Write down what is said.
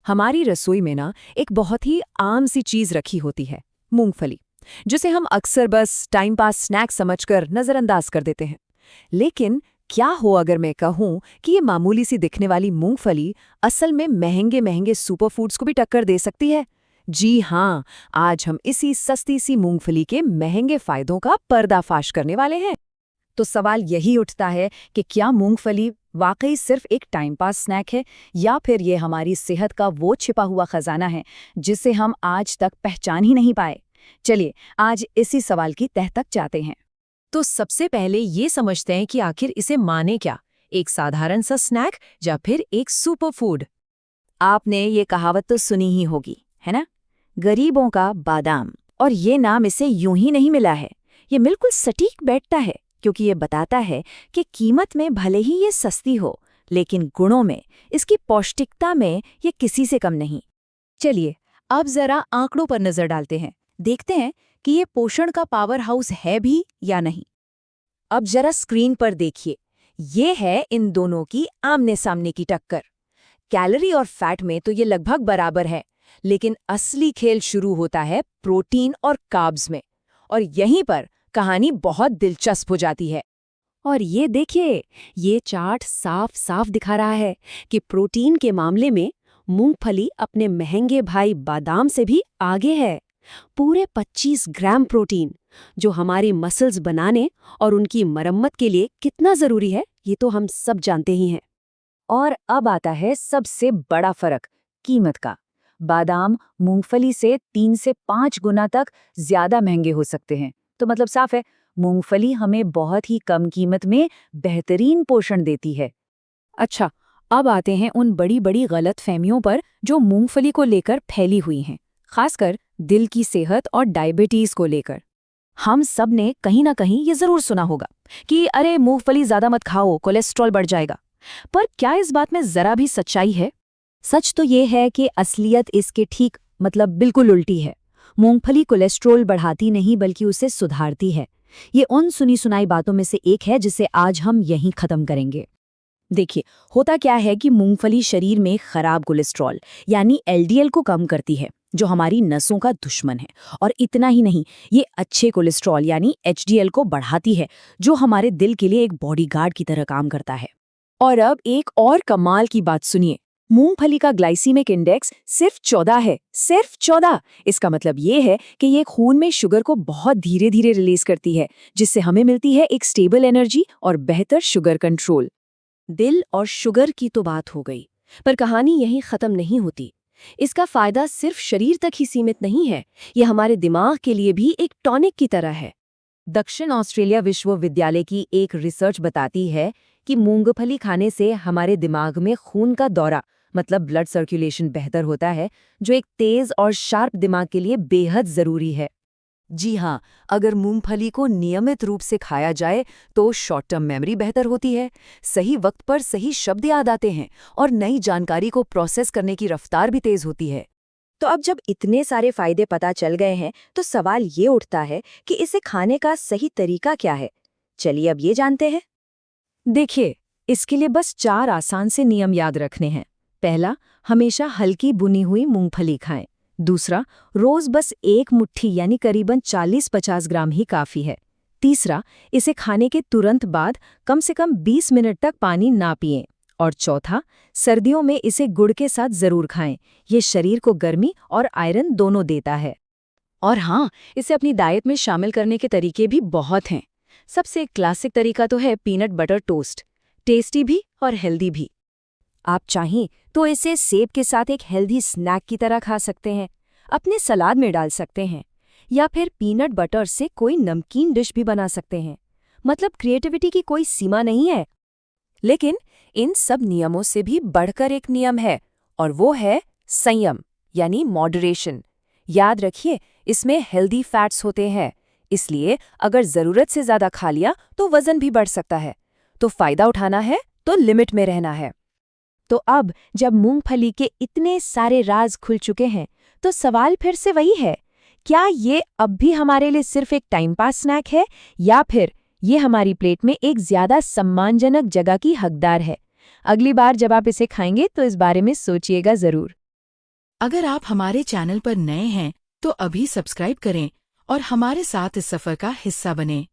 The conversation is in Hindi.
हमारी रसोई में ना एक बहुत ही आम सी चीज रखी होती है, मूंगफली, जिसे हम अक्सर बस टाइम पास स्नैक समझकर नजरअंदाज कर देते हैं। लेकिन क्या हो अगर मैं कहूं कि ये मामूली सी दिखने वाली मूंगफली असल में महंगे महंगे सुपरफूड्स को भी टक्कर दे सकती है। जी हाँ, आज हम इसी सस्ती सी मूंगफली के महंगे फायदों का पर्दाफाश करने वाले हैं। तो सवाल यही उठता है कि क्या मूंगफली वाकई सिर्फ एक टाइम पास स्नैक है, या फिर ये हमारी सेहत का वो छिपा हुआ खजाना है जिसे हम आज तक पहचान ही नहीं पाए। चलिए आज इसी सवाल की तह तक जाते हैं। तो सबसे पहले ये समझते हैं कि आखिर इसे माने क्या, एक साधारण सा स्नैक या फिर एक सुपरफूड। आपने ये कहावत तो सुनी ही होगी, है ना? गरीबों का बादाम। और ये नाम इसे यूं ही नहीं मिला है, ये बिल्कुल सटीक बैठता है, क्योंकि ये बताता है कि कीमत में भले ही ये सस्ती हो, लेकिन गुणों में, इसकी पौष्टिकता में ये किसी से कम नहीं। चलिए अब जरा आंकड़ों पर नजर डालते हैं, देखते हैं कि ये पोषण का पावर हाउस है भी या नहीं। अब जरा स्क्रीन पर देखिए, ये है इन दोनों की आमने सामने की टक्कर। कैलोरी और फैट में तो ये लगभग बराबर है, लेकिन असली खेल शुरू होता है प्रोटीन और कार्ब्स में, और यहीं पर कहानी बहुत दिलचस्प हो जाती है। और ये देखिए, ये चार्ट साफ साफ दिखा रहा है कि प्रोटीन के मामले में मूंगफली अपने महंगे भाई बादाम से भी आगे है। पूरे 25 ग्राम प्रोटीन, जो हमारी मसल्स बनाने और उनकी मरम्मत के लिए कितना जरूरी है, ये तो हम सब जानते ही हैं। और अब आता है सबसे बड़ा फर्क, कीमत का। बादाम मूंगफली से 3 से 5 गुना तक ज्यादा महंगे हो सकते हैं। तो मतलब साफ है, मूंगफली हमें बहुत ही कम कीमत में बेहतरीन पोषण देती है। अच्छा, अब आते हैं उन बड़ी बड़ी गलतफहमियों पर जो मूंगफली को लेकर फैली हुई हैं, खासकर दिल की सेहत और डायबिटीज को लेकर। हम सब ने कहीं ना कहीं ये जरूर सुना होगा कि अरे मूंगफली ज्यादा मत खाओ, कोलेस्ट्रॉल बढ़ जाएगा। पर क्या इस बात में जरा भी सच्चाई है? सच तो ये है कि असलियत इसके ठीक मतलब बिल्कुल उल्टी है। मूंगफली कोलेस्ट्रॉल बढ़ाती नहीं, बल्कि उसे सुधारती है। ये उन सुनी सुनाई बातों में से एक है जिसे आज हम यहीं खत्म करेंगे। देखिए, होता क्या है कि मूंगफली शरीर में खराब कोलेस्ट्रॉल यानी एलडीएल को कम करती है, जो हमारी नसों का दुश्मन है। और इतना ही नहीं, ये अच्छे कोलेस्ट्रॉल यानी एचडीएल को बढ़ाती है, जो हमारे दिल के लिए एक बॉडीगार्ड की तरह काम करता है। और अब एक और कमाल की बात सुनिए, मूंगफली का ग्लाइसीमिक इंडेक्स सिर्फ 14 है, सिर्फ 14। इसका मतलब ये है कि ये खून में शुगर को बहुत धीरे धीरे रिलीज करती है, जिससे हमें मिलती है एक स्टेबल एनर्जी और बेहतर शुगर कंट्रोल। दिल और शुगर की तो बात हो गई, पर कहानी यहीं खत्म नहीं होती। इसका फायदा सिर्फ शरीर तक ही सीमित नहीं है, ये हमारे दिमाग के लिए भी एक टॉनिक की तरह है। दक्षिण ऑस्ट्रेलिया विश्वविद्यालय की एक रिसर्च बताती है कि मूंगफली खाने से हमारे दिमाग में खून का दौरा मतलब ब्लड सर्कुलेशन बेहतर होता है, जो एक तेज और शार्प दिमाग के लिए बेहद जरूरी है। जी हाँ, अगर मूंगफली को नियमित रूप से खाया जाए तो शॉर्ट टर्म मेमोरी बेहतर होती है, सही वक्त पर सही शब्द याद आते हैं और नई जानकारी को प्रोसेस करने की रफ्तार भी तेज होती है। तो अब जब इतने सारे फायदे पता चल गए हैं, तो सवाल ये उठता है कि इसे खाने का सही तरीका क्या है। चलिए अब ये जानते हैं। देखिए, इसके लिए बस 4 आसान से नियम याद रखने हैं। पहला, हमेशा हल्की बुनी हुई मूंगफली खाएं। दूसरा, रोज बस 1 मुट्ठी यानी करीबन 40-50 ग्राम ही काफी है। तीसरा, इसे खाने के तुरंत बाद कम से कम 20 मिनट तक पानी ना पिएं। और चौथा, सर्दियों में इसे गुड़ के साथ जरूर खाएं, ये शरीर को गर्मी और आयरन दोनों देता है। और हाँ, इसे अपनी डाइट में शामिल करने के तरीके भी बहुत हैं। सबसे क्लासिक तरीका तो है पीनट बटर टोस्ट, टेस्टी भी और हेल्दी भी। आप चाहें तो इसे सेब के साथ एक हेल्दी स्नैक की तरह खा सकते हैं, अपने सलाद में डाल सकते हैं, या फिर पीनट बटर से कोई नमकीन डिश भी बना सकते हैं। मतलब क्रिएटिविटी की कोई सीमा नहीं है। लेकिन इन सब नियमों से भी बढ़कर एक नियम है, और वो है संयम यानी मॉडरेशन। याद रखिए, इसमें हेल्दी फैट्स होते हैं, इसलिए अगर जरूरत से ज्यादा खा लिया तो वजन भी बढ़ सकता है। तो फायदा उठाना है तो लिमिट में रहना है। तो अब जब मूंगफली के इतने सारे राज खुल चुके हैं, तो सवाल फिर से वही है, क्या ये अब भी हमारे लिए सिर्फ एक टाइम पास स्नैक है, या फिर ये हमारी प्लेट में एक ज्यादा सम्मानजनक जगह की हकदार है? अगली बार जब आप इसे खाएंगे तो इस बारे में सोचिएगा जरूर। अगर आप हमारे चैनल पर नए हैं तो अभी सब्सक्राइब करें और हमारे साथ इस सफर का हिस्सा बनें।